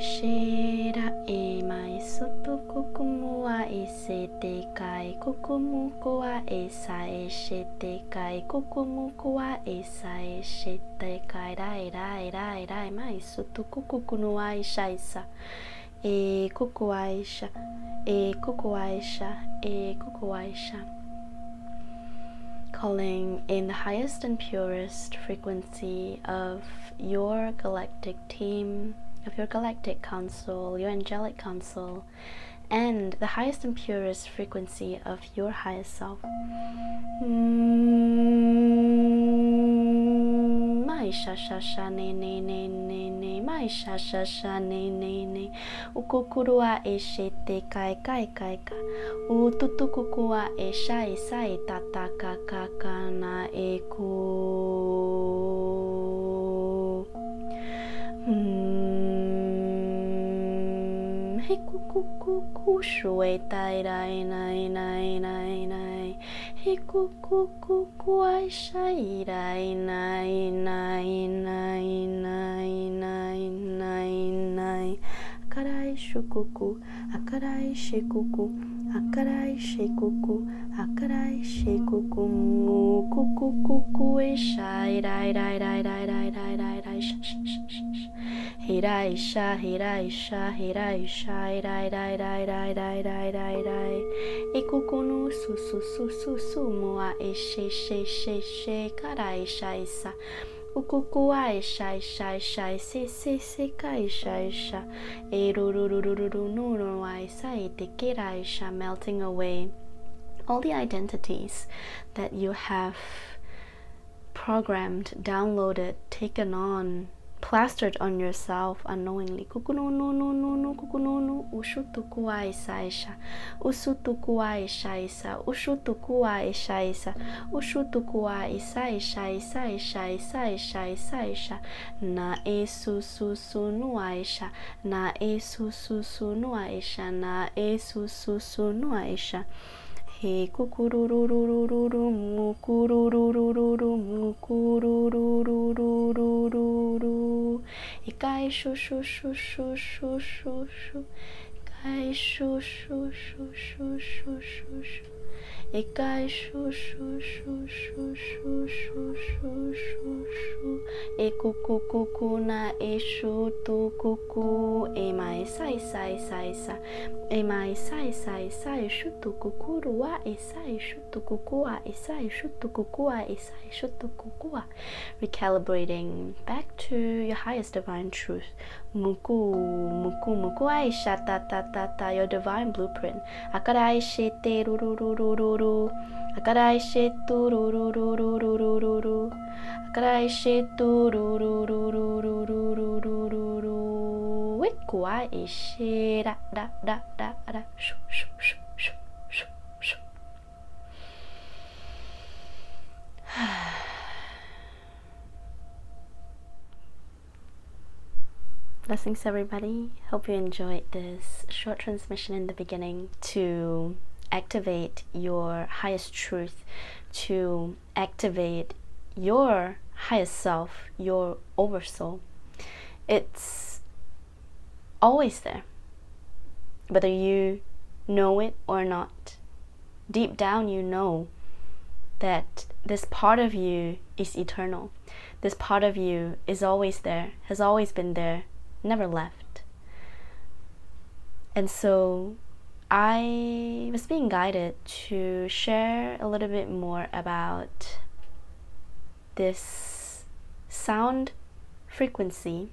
shera e mai soto kukumu wa e se te kai kukumu kua e sa e she te kai kukumu kua e sa e she te kai rai mai soto kukukunu wa e shaisa e kukuaisha e kukuaisha e kukuaisha. Calling in the highest and purest frequency of your galactic team, of your galactic council, your angelic council, and the highest and purest frequency of your highest self. Mai sha sha sha ne ne ne ne ne, mai sha sha sha ne ne ne. Ukukurua e she te kai kai kai ka. Ututukukua e shai sai tata ka ka ka na e ku. He kukukuku shue tai rai nai nai nai nai. He kukukuku ai shai rai nai nai nai nai nai nai nai. Akarai shukuku, akarai shikuku, akarai shikuku, akarai shikuku, mu kuku kuku e shai rai rai rai rai rai rai rai rai sh sh sh sh sh. Hirai sha hirai sha hirai sha rai rai rai rai rai rai rai rai. Ikukunu su su su su su mua e she she she she karai shai sa. Ukukua shai shai shai se se se kai shai sha e ru ru ru ru ru ru no no ai sai te kerai sha, melting away all the identities that you have programmed, downloaded, taken on, plastered on yourself unknowingly. Kukuno no no no no kukuno no ushutukua isaisha usutukua ishaisa ushutukua ishaisa ushutukua isaisha isaisha isaisha isaisha na esu su su nuaisha na esu su su nuaisha na esu su su nuaisha. He kukurururururu mukurururururu mukurururururu. Ikai shu shu shu shu shu shu shu. Ikai shu shu shu shu shu shu shu. Ikai shu shu shu shu shu shu shu shu shu. E kuku kuku na e shu tu kuku e mai sai sai sai sa. E mai sai sai sai shu tu kukuru wa e sai shu tu kukua e sai shu tu kukua e sai shu tu kukua. Recalibrating back to your highest divine truth. Muku muku muku aisha ta ta ta ta, your divine blueprint. Akarai she te ru ru ru ru ru ru. Akarai she tu ru ru ru ru ru ru ru ru. Akarai she tu ru ru ru ru ru ru ru ru ru ru. Wikua e she da da da da da shu shu shu shu shu shu. Blessings everybody. Hope you enjoyed this short transmission in the beginning to activate your highest truth, to activate your highest self, your oversoul. It's always there, whether you know it or not. Deep down you know that this part of you is eternal. This part of you is always there, has always been there, never left. And so I was being guided to share a little bit more about this sound frequency,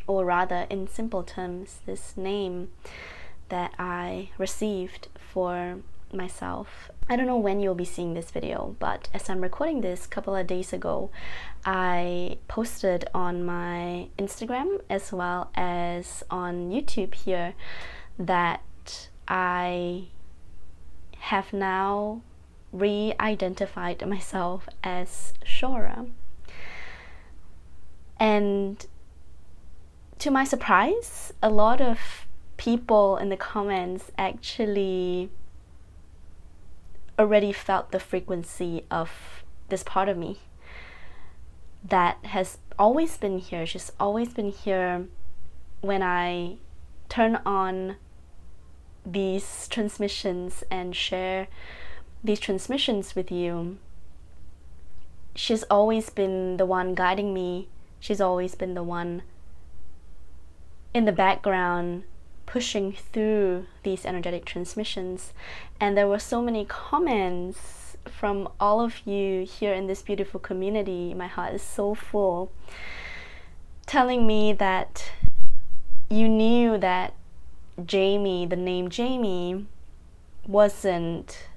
or rather in simple terms, this name that I received for myself. I don't know when you'll be seeing this video, but as I'm recording this a couple of days ago, I posted on my Instagram as well as on YouTube here that I have now re-identified myself as Shora. And to my surprise, a lot of people in the comments actually already felt the frequency of this part of me that has always been here. She's always been here when I turn on these transmissions and share these transmissions with you, she's always been the one guiding me. She's always been the one in the background pushing through these energetic transmissions. And there were so many comments from all of you here in this beautiful community. My heart is so full, telling me that you knew that Jamie, the name Jamie, wasn't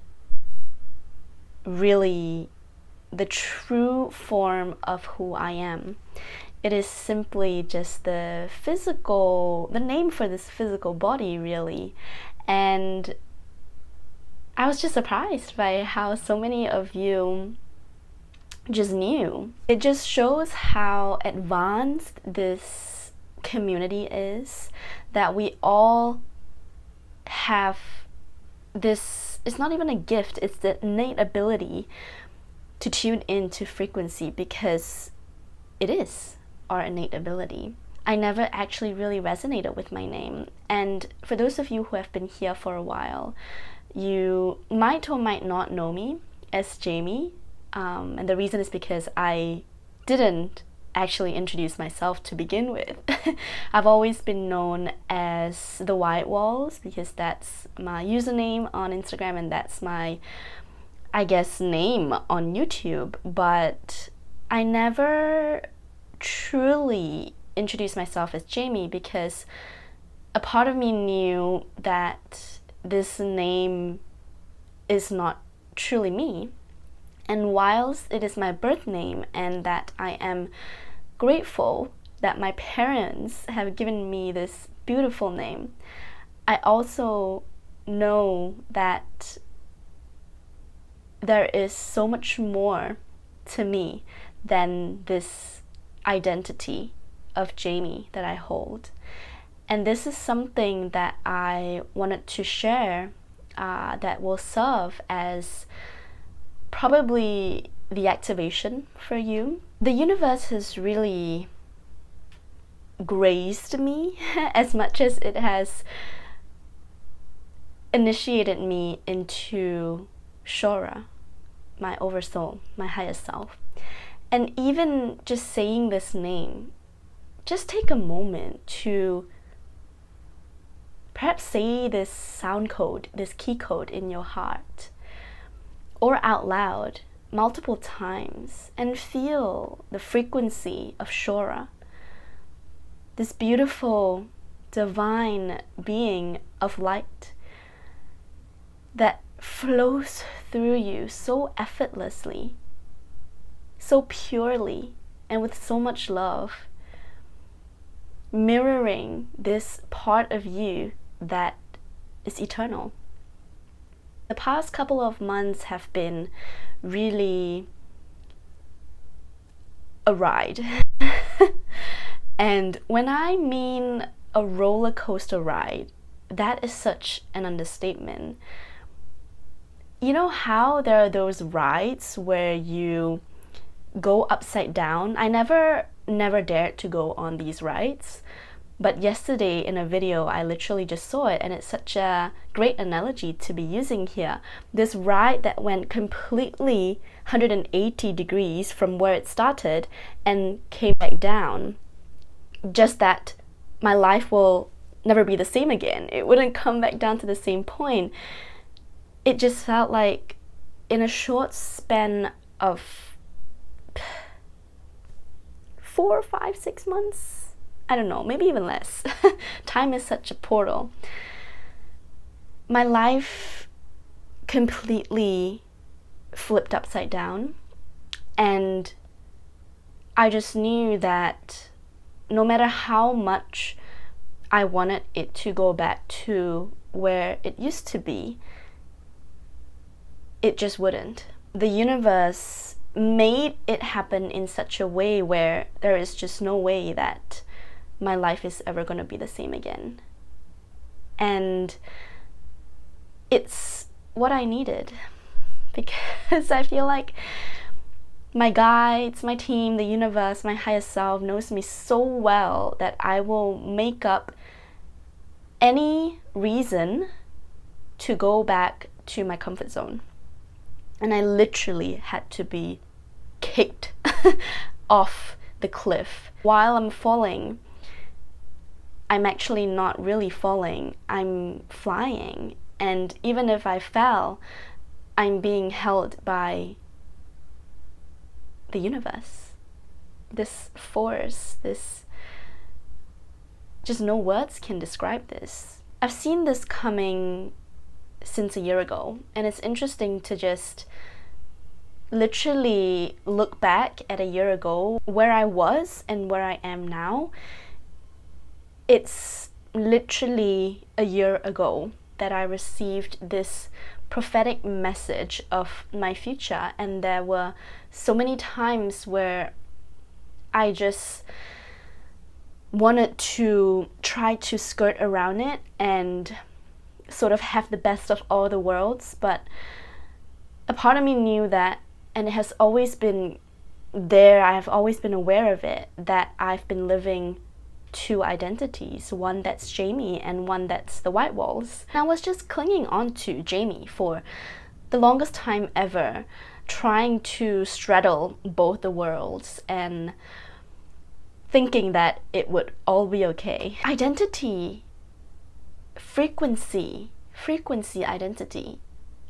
really the true form of who I am. It is simply just the name for this physical body, really. And I was just surprised by how so many of you just knew. It just shows how advanced this community is, that we all have this, it's not even a gift, it's the innate ability to tune into frequency, because it is our innate ability. I never actually really resonated with my name. And for those of you who have been here for a while, you might or might not know me as Jamie. And the reason is because I didn't actually introduce myself to begin with. I've always been known as the White Walls, because that's my username on Instagram and that's my, I guess, name on YouTube. But I never truly introduced myself as Jamie, because a part of me knew that this name is not truly me. And whilst it is my birth name and that I am grateful that my parents have given me this beautiful name, I also know that there is so much more to me than this identity of Jamie that I hold. And this is something that I wanted to share that will serve as probably the activation for you. The universe has really graced me as much as it has initiated me into Shora, my oversoul, my higher self. And even just saying this name, just take a moment to perhaps say this sound code, this key code in your heart, or out loud multiple times, and feel the frequency of Shora, this beautiful divine being of light that flows through you so effortlessly, so purely, and with so much love, mirroring this part of you that is eternal. The past couple of months have been really a ride. And when I mean a roller coaster ride, that is such an understatement. You know how there are those rides where you go upside down? I never dared to go on these rides, but yesterday in a video I literally just saw it, and it's such a great analogy to be using here. This ride that went completely 180 degrees from where it started and came back down. Just that my life will never be the same again. It wouldn't come back down to the same point. It just felt like in a short span of 4, 5, 6 months, I don't know, maybe even less. Time is such a portal. My life completely flipped upside down, and I just knew that no matter how much I wanted it to go back to where it used to be, it just wouldn't. The universe made it happen in such a way where there is just no way that my life is ever going to be the same again. And it's what I needed, because I feel like My guides, my team, the universe, my higher self knows me so well that I will make up any reason to go back to my comfort zone. And I literally had to be kicked off the cliff. While I'm falling, I'm actually not really falling, I'm flying. And even if I fell, I'm being held by the universe. This force, this, just no words can describe this. I've seen this coming since a year ago, and it's interesting to just literally look back at a year ago where I was and where I am now. It's literally a year ago that I received this prophetic message of my future, and there were so many times where I just wanted to try to skirt around it and sort of have the best of all the worlds, but a part of me knew that, and it has always been there, I have always been aware of it, that I've been living two identities, one that's Jamie and one that's the white walls. And I was just clinging on to Jamie for the longest time ever, trying to straddle both the worlds and thinking that it would all be okay. Identity, frequency, identity.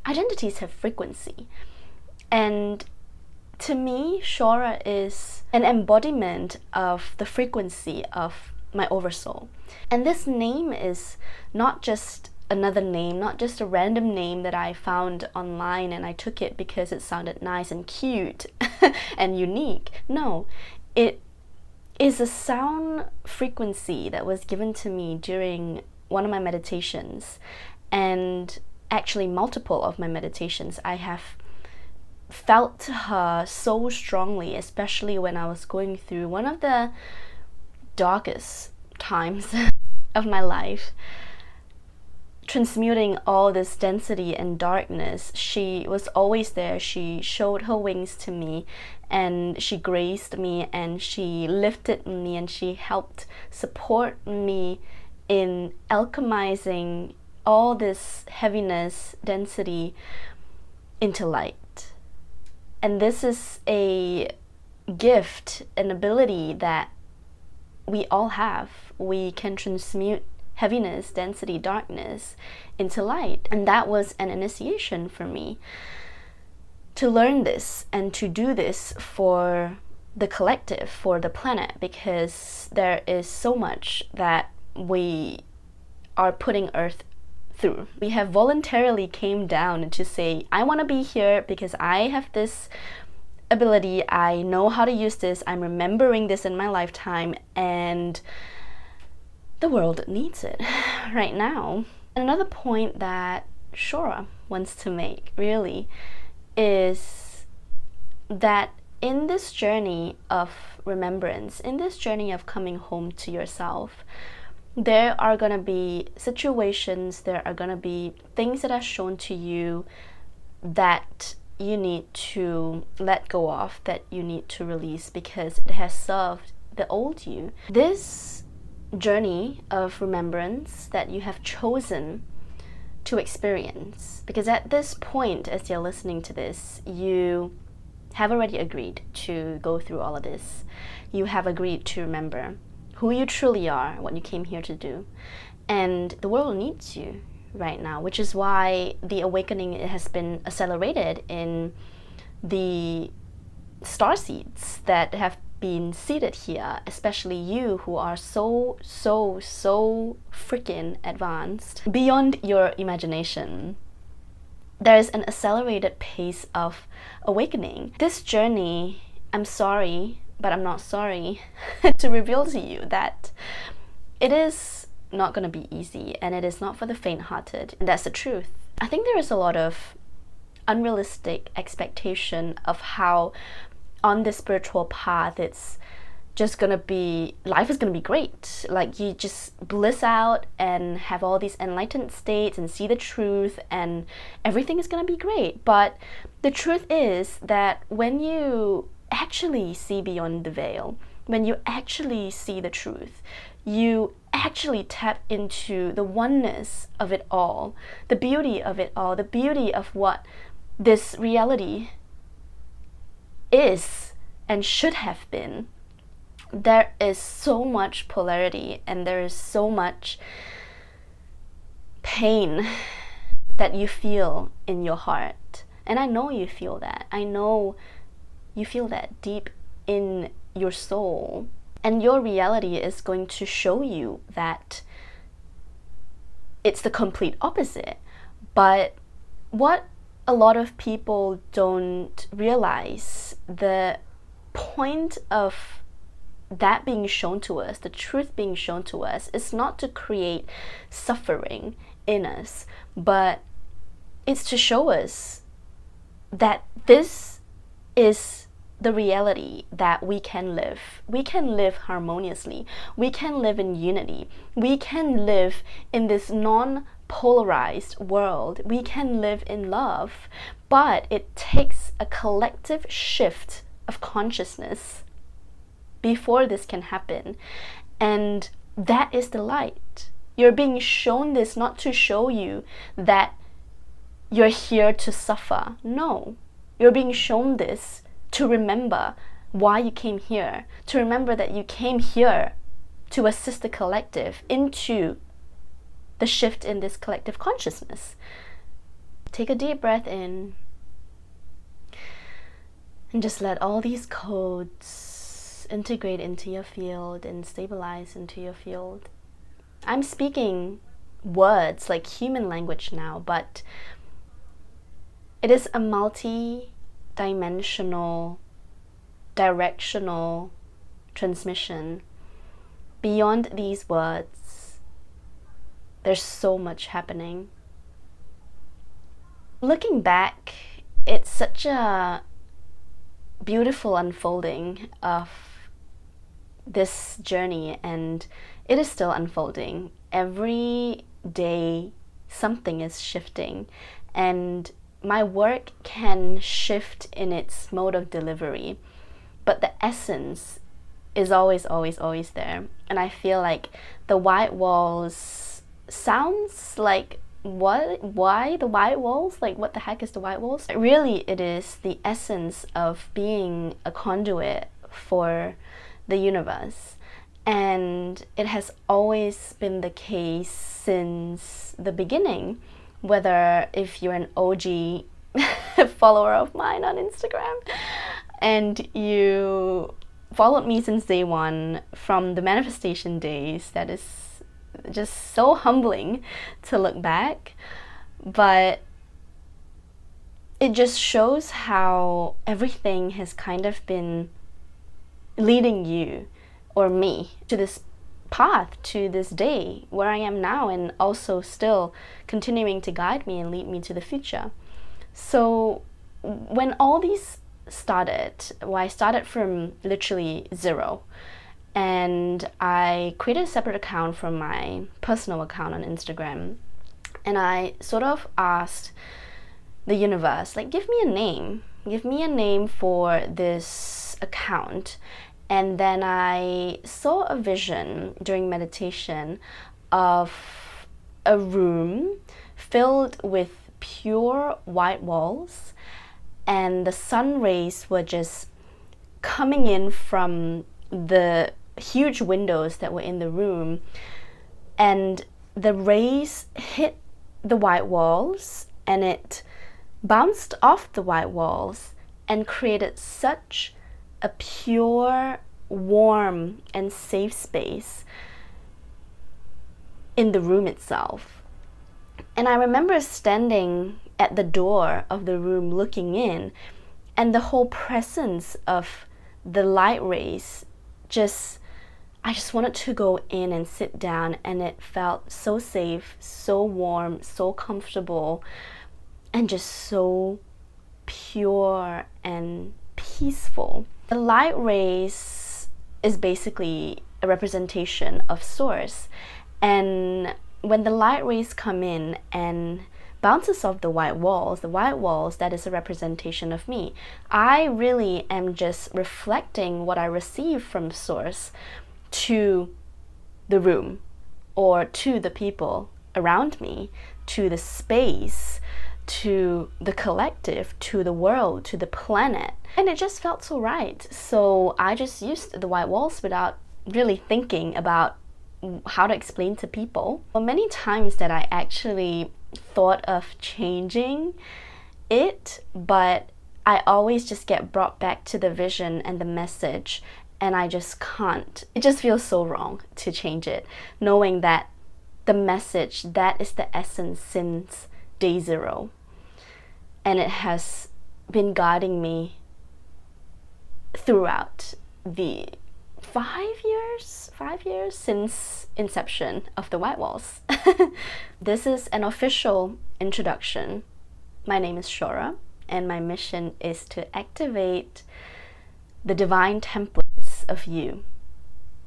Identities have frequency. And to me, Shora is an embodiment of the frequency of my oversoul. And this name is not just another name, not just a random name that I found online and I took it because it sounded nice and cute and unique. No, it is a sound frequency that was given to me during one of my meditations, and actually multiple of my meditations. I have felt her so strongly, especially when I was going through one of the darkest times of my life, transmuting all this density and darkness. She was always there. She showed her wings to me, and she graced me, and she lifted me, and she helped support me in alchemizing all this heaviness, density into light. And this is a gift, an ability that we all have. We can transmute heaviness, density, darkness into light. And that was an initiation for me to learn this and to do this for the collective, for the planet, because there is so much that we are putting Earth through. We have voluntarily came down to say, I want to be here because I have this ability, I know how to use this, I'm remembering this in my lifetime, and the world needs it right now. Another point that Shora wants to make really is that in this journey of remembrance, in this journey of coming home to yourself, there are going to be situations, there are going to be things that are shown to you that you need to let go of, that you need to release because it has served the old you. This journey of remembrance that you have chosen to experience, because at this point, as you're listening to this, you have already agreed to go through all of this. You have agreed to remember who you truly are, what you came here to do. And the world needs you right now, which is why the awakening has been accelerated in the star seeds that have been seated here, especially you who are so freaking advanced beyond your imagination. There is an accelerated pace of awakening. This journey, I'm sorry, but I'm not sorry to reveal to you that it is not going to be easy, and it is not for the faint-hearted, and that's the truth. I think there is a lot of unrealistic expectation of how on the spiritual path it's life is gonna be great. Like, you just bliss out and have all these enlightened states and see the truth, and everything is gonna be great. But the truth is that when you actually see beyond the veil, when you actually see the truth, you actually tap into the oneness of it all, the beauty of it all, the beauty of what this reality is and should have been. There is so much polarity and there is so much pain that you feel in your heart. And I know you feel that. I know you feel that deep in your soul. And your reality is going to show you that it's the complete opposite. But what a lot of people don't realize, the point of that being shown to us, the truth being shown to us, is not to create suffering in us, but it's to show us that this is the reality that we can live. We can live harmoniously. We can live in unity. We can live in this non-polarized world. We can live in love. But it takes a collective shift of consciousness before this can happen. And that is the light. You're being shown this not to show you that you're here to suffer. No. You're being shown this to remember why you came here, to remember that you came here to assist the collective into the shift in this collective consciousness. Take a deep breath in and just let all these codes integrate into your field and stabilize into your field. I'm speaking words like human language now, but it is a multi-dimensional, directional transmission. Beyond these words, there's so much happening. Looking back, it's such a beautiful unfolding of this journey, and it is still unfolding. Every day something is shifting, and my work can shift in its mode of delivery, but the essence is always there. And I feel like the white walls sounds like, why the white walls? Like, what the heck is the white walls? Really, it is the essence of being a conduit for the universe. And it has always been the case since the beginning. Whether if you're an OG follower of mine on Instagram and you followed me since day one, from the manifestation days, that is just so humbling to look back. But it just shows how everything has kind of been leading you or me to this path, to this day where I am now, and also still continuing to guide me and lead me to the future. So when all these started, well, I started from literally zero, and I created a separate account from my personal account on Instagram, and I sort of asked the universe, like, give me a name for this account. And then I saw a vision during meditation of a room filled with pure white walls, and the sun rays were just coming in from the huge windows that were in the room, and the rays hit the white walls and it bounced off the white walls and created such a pure, warm, and safe space in the room itself. And I remember standing at the door of the room looking in, and the whole presence of the light rays I just wanted to go in and sit down, and it felt so safe, so warm, so comfortable, and just so pure and peaceful. The light rays is basically a representation of source. And when the light rays come in and bounces off the white walls, that is a representation of me. I really am just reflecting what I receive from source to the room, or to the people around me, to the space, to the collective, to the world, to the planet. And it just felt so right. So I just used the white walls without really thinking about how to explain to people. Well, many times that I actually thought of changing it, but I always just get brought back to the vision and the message, and I just can't. It just feels so wrong to change it, knowing that the message, that is the essence since day zero. And it has been guiding me throughout the 5 years since inception of the white walls. This is an official introduction. My name is Shora, and my mission is to activate the divine templates of you,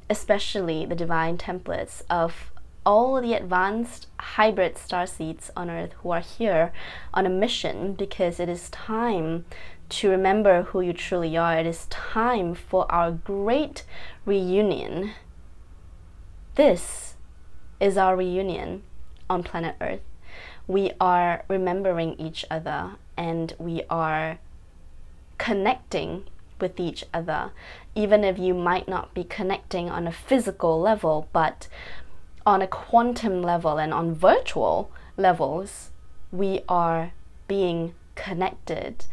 especially the divine templates of all the advanced hybrid starseeds on Earth who are here on a mission, because it is time to remember who you truly are. It is time for our great reunion. This is our reunion on planet Earth. We are remembering each other, and we are connecting with each other, even if you might not be connecting on a physical level, but on a quantum level and on virtual levels, we are being connected.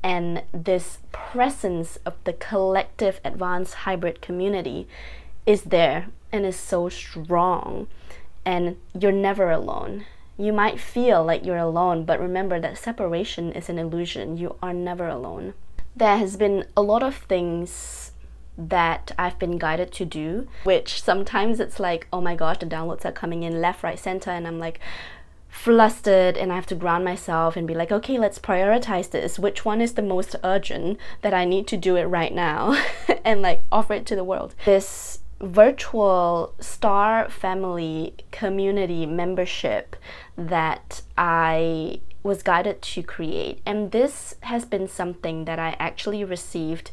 And this presence of the collective advanced hybrid community is there and is so strong, and you're never alone. You might feel like you're alone, but remember that separation is an illusion. You are never alone. There has been a lot of things that I've been guided to do, which sometimes it's like, oh my gosh, the downloads are coming in left, right, center, and I'm like flustered, and I have to ground myself and be like, okay, let's prioritize this. Which one is the most urgent that I need to do it right now and like offer it to the world? This virtual star family community membership that I was guided to create, and this has been something that I actually received,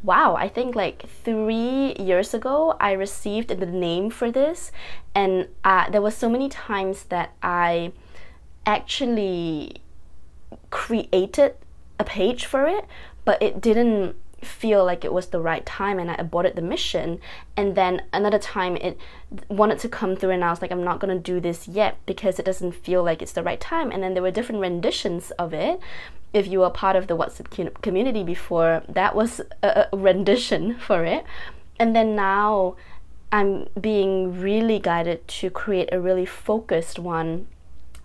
I think like 3 years ago I received the name for this, and there was so many times that I actually created a page for it, but it didn't feel like it was the right time, and I aborted the mission. And then another time it wanted to come through, and I was like, I'm not gonna do this yet because it doesn't feel like it's the right time. And then there were different renditions of it. If you were part of the WhatsApp community before, that was a rendition for it. And then now I'm being really guided to create a really focused one,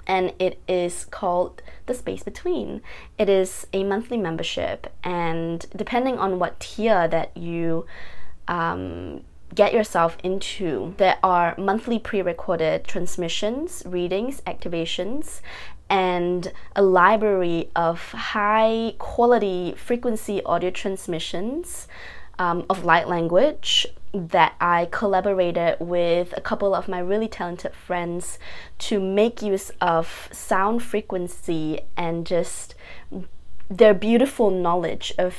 and it is called The Space Between. It is a monthly membership, and depending on what tier that you get yourself into, there are monthly pre-recorded transmissions, readings, activations, and a library of high quality frequency audio transmissions of light language that I collaborated with a couple of my really talented friends to make use of sound frequency and just their beautiful knowledge of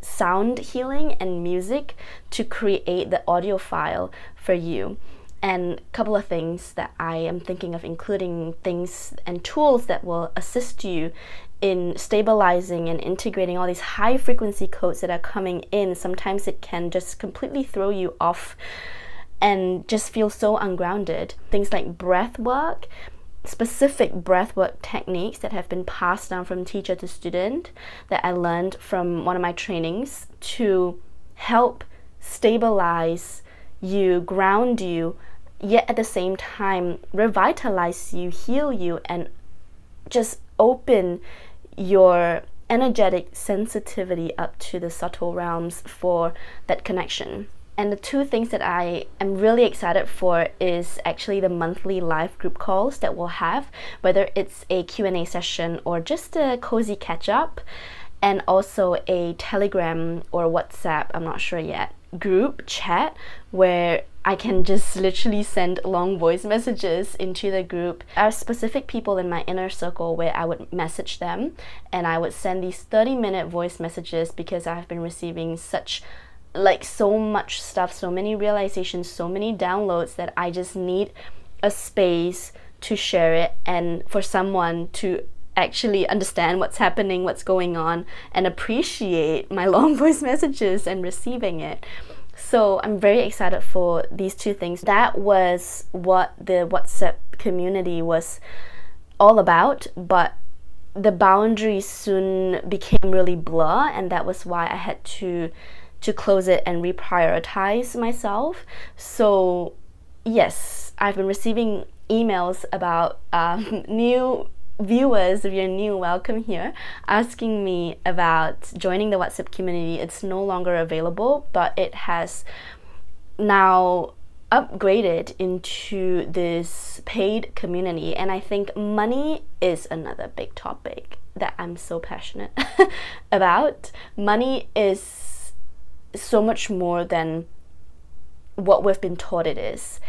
sound healing and music to create the audio file for you. And a couple of things that I am thinking of including, things and tools that will assist you in stabilizing and integrating all these high frequency codes that are coming in. Sometimes it can just completely throw you off and just feel so ungrounded. Things like breath work, specific breathwork techniques that have been passed down from teacher to student that I learned from one of my trainings to help stabilize you, ground you, yet at the same time revitalize you, heal you, and just open your energetic sensitivity up to the subtle realms for that connection. And the two things that I am really excited for is actually the monthly live group calls that we'll have, whether it's a Q&A session or just a cozy catch-up, and also a Telegram or WhatsApp, I'm not sure yet, group chat where I can just literally send long voice messages into the group. There are specific people in my inner circle where I would message them, and I would send these 30-minute voice messages because I've been receiving so much stuff, so many realizations, so many downloads, that I just need a space to share it and for someone to actually understand what's happening, what's going on, and appreciate my long voice messages and receiving it. So I'm very excited for these two things. That was what the WhatsApp community was all about, but the boundaries soon became really blur, and that was why I had to close it and reprioritize myself. So yes, I've been receiving emails about new viewers. If you're new, welcome here, asking me about joining the WhatsApp community. It's no longer available, but it has now upgraded into this paid community. And I think money is another big topic that I'm so passionate about. Money is so much more than what we've been taught it is.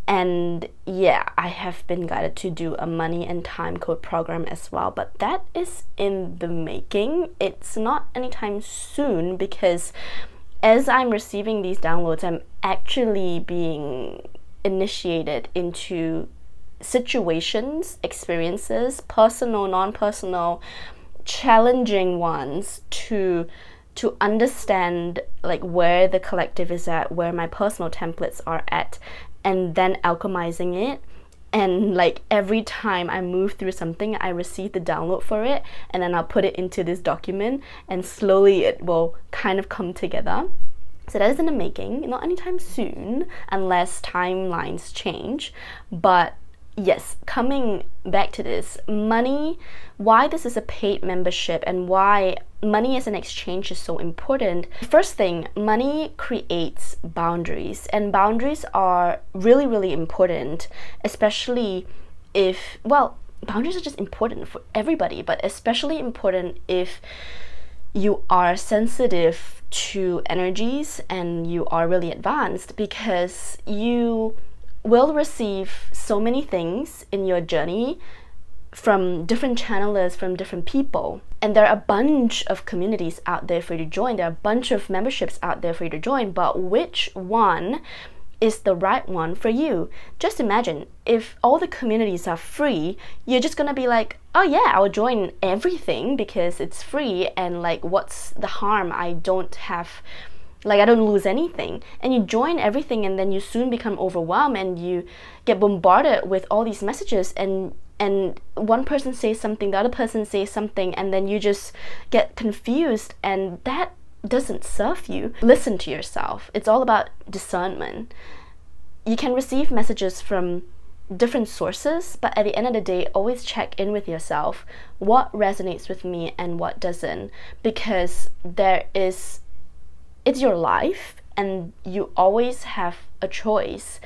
And yeah, I have been guided to do a money and time code program as well, but that is in the making. It's not anytime soon, because as I'm receiving these downloads, I'm actually being initiated into situations, experiences, personal, non-personal, challenging ones, to understand where the collective is at, where my personal templates are at, and then alchemizing it. And every time I move through something, I receive the download for it, and then I'll put it into this document, and slowly it will kind of come together. So that is in the making, not anytime soon, unless timelines change. But yes, coming back to this, money, why this is a paid membership and why money as an exchange is so important. First thing, money creates boundaries, and boundaries are really, really important, especially if, boundaries are just important for everybody, but especially important if you are sensitive to energies and you are really advanced, because you will receive so many things in your journey from different channelers, from different people. And there are a bunch of communities out there for you to join. There are a bunch of memberships out there for you to join, but which one is the right one for you? Just imagine, if all the communities are free, you're just gonna be like, oh yeah, I'll join everything because it's free, and what's the harm? I don't lose anything. And you join everything, and then you soon become overwhelmed, and you get bombarded with all these messages, and one person says something, the other person says something, and then you just get confused, and that doesn't serve you. Listen to yourself. It's all about discernment. You can receive messages from different sources, but at the end of the day, always check in with yourself. What resonates with me and what doesn't? Because it's your life, and you always have a choice.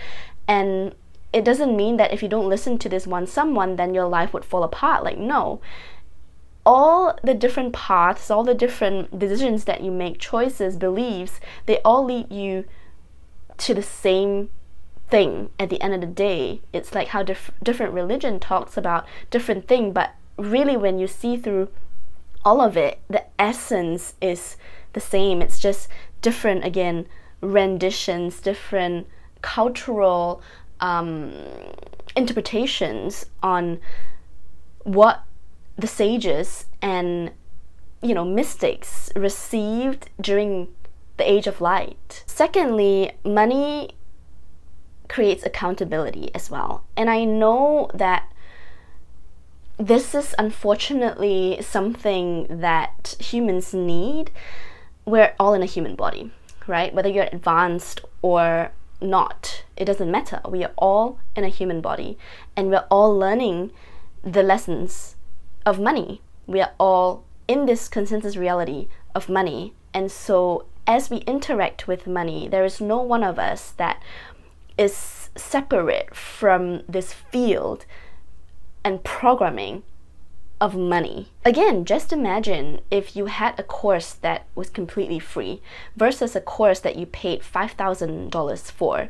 And it doesn't mean that if you don't listen to this one someone, then your life would fall apart. No. All the different paths, all the different decisions that you make, choices, beliefs, they all lead you to the same thing at the end of the day. It's like how different religion talks about different thing, but really when you see through all of it, the essence is the same. It's just different, again, renditions, different cultural interpretations on what the sages and mystics received during the age of light. Secondly, money creates accountability as well. And I know that this is unfortunately something that humans need. We're all in a human body, right? Whether you're advanced or not, it doesn't matter. We are all in a human body, and we're all learning the lessons of money. We are all in this consensus reality of money. And so as we interact with money, there is no one of us that is separate from this field and programming of money. Again, just imagine if you had a course that was completely free versus a course that you paid $5,000 for.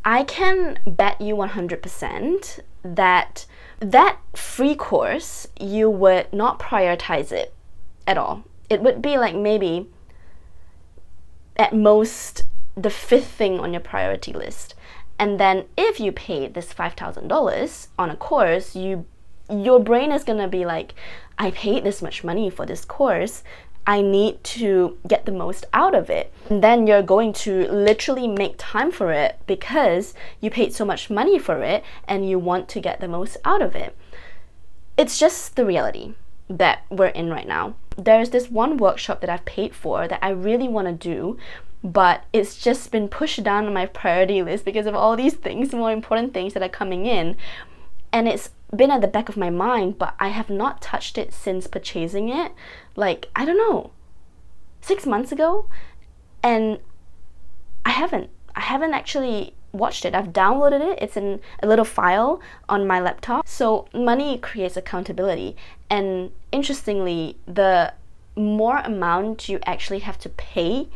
I can bet you 100% that that free course, you would not prioritize it at all. It would be like maybe at most the 5th thing on your priority list. And then if you paid this $5,000 on a course, your brain is gonna be like, I paid this much money for this course, I need to get the most out of it. And then you're going to literally make time for it because you paid so much money for it and you want to get the most out of it. It's just the reality that we're in right now. There's this one workshop that I've paid for that I really want to do, but it's just been pushed down on my priority list because of all these things, more important things that are coming in. And it's been at the back of my mind, but I have not touched it since purchasing it. Like, I don't know, 6 months ago, and I haven't actually watched it. I've downloaded it. It's in a little file on my laptop. So money creates accountability, and interestingly, the more amount you actually have to pay,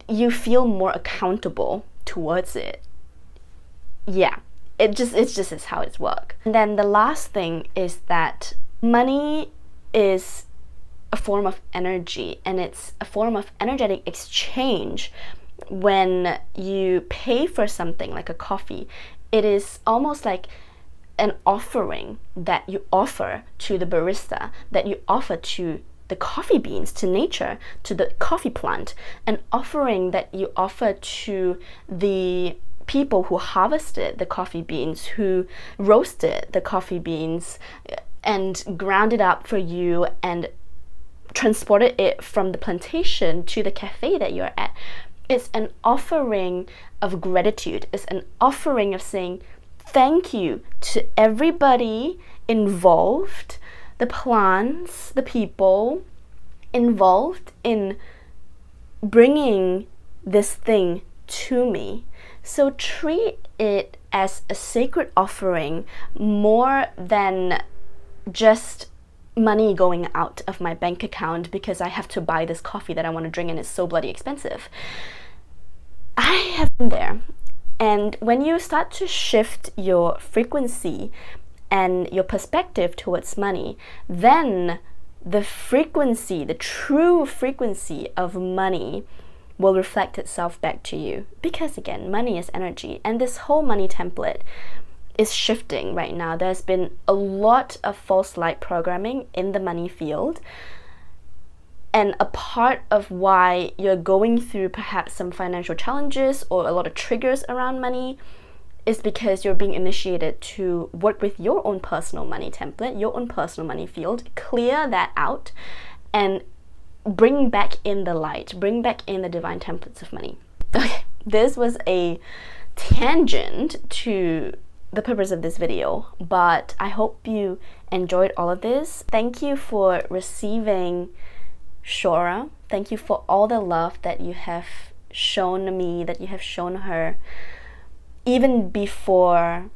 you feel more accountable towards it. Yeah, it's just how it's work. And then the last thing is that money is a form of energy, and it's a form of energetic exchange. When you pay for something like a coffee, it is almost like an offering that you offer to the barista, that you offer to the coffee beans, to nature, to the coffee plant, an offering that you offer to the people who harvested the coffee beans, who roasted the coffee beans and ground it up for you and transported it from the plantation to the cafe that you're at. It's an offering of gratitude. It's an offering of saying thank you to everybody involved, the plants, the people involved in bringing this thing to me. So treat it as a sacred offering more than just money going out of my bank account because I have to buy this coffee that I want to drink and it's so bloody expensive. I have been there. And when you start to shift your frequency and your perspective towards money, then the frequency, the true frequency of money will reflect itself back to you. Because again, money is energy, and this whole money template is shifting right now. There's been a lot of false light programming in the money field, and a part of why you're going through perhaps some financial challenges or a lot of triggers around money is because you're being initiated to work with your own personal money template, your own personal money field, clear that out, and bring back in the light, bring back in the divine templates of money. Okay, this was a tangent to the purpose of this video, but I hope you enjoyed all of this. Thank you for receiving Shora. Thank you for all the love that you have shown me, that you have shown her, even before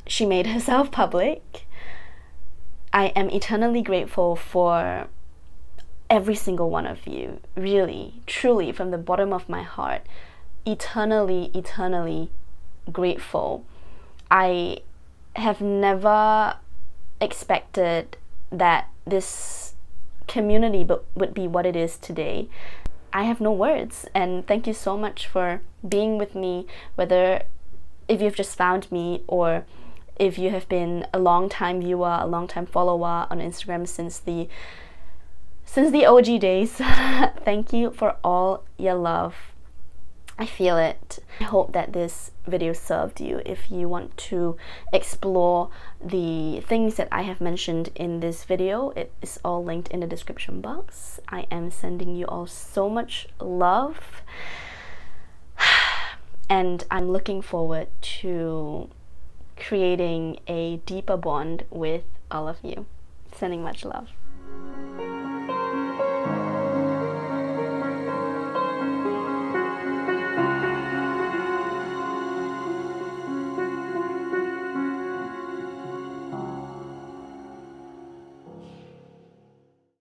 she made herself public. I am eternally grateful for every single one of you, really, truly, from the bottom of my heart, eternally grateful. I have never expected that this community would be what it is today. I have no words, and thank you so much for being with me, whether if you've just found me or if you have been a long-time viewer, a long-time follower on Instagram since the OG days. Thank you for all your love. I feel it. I hope that this video served you. If you want to explore the things that I have mentioned in this video, it is all linked in the description box. I am sending you all so much love, and I'm looking forward to creating a deeper bond with all of you. Sending much love.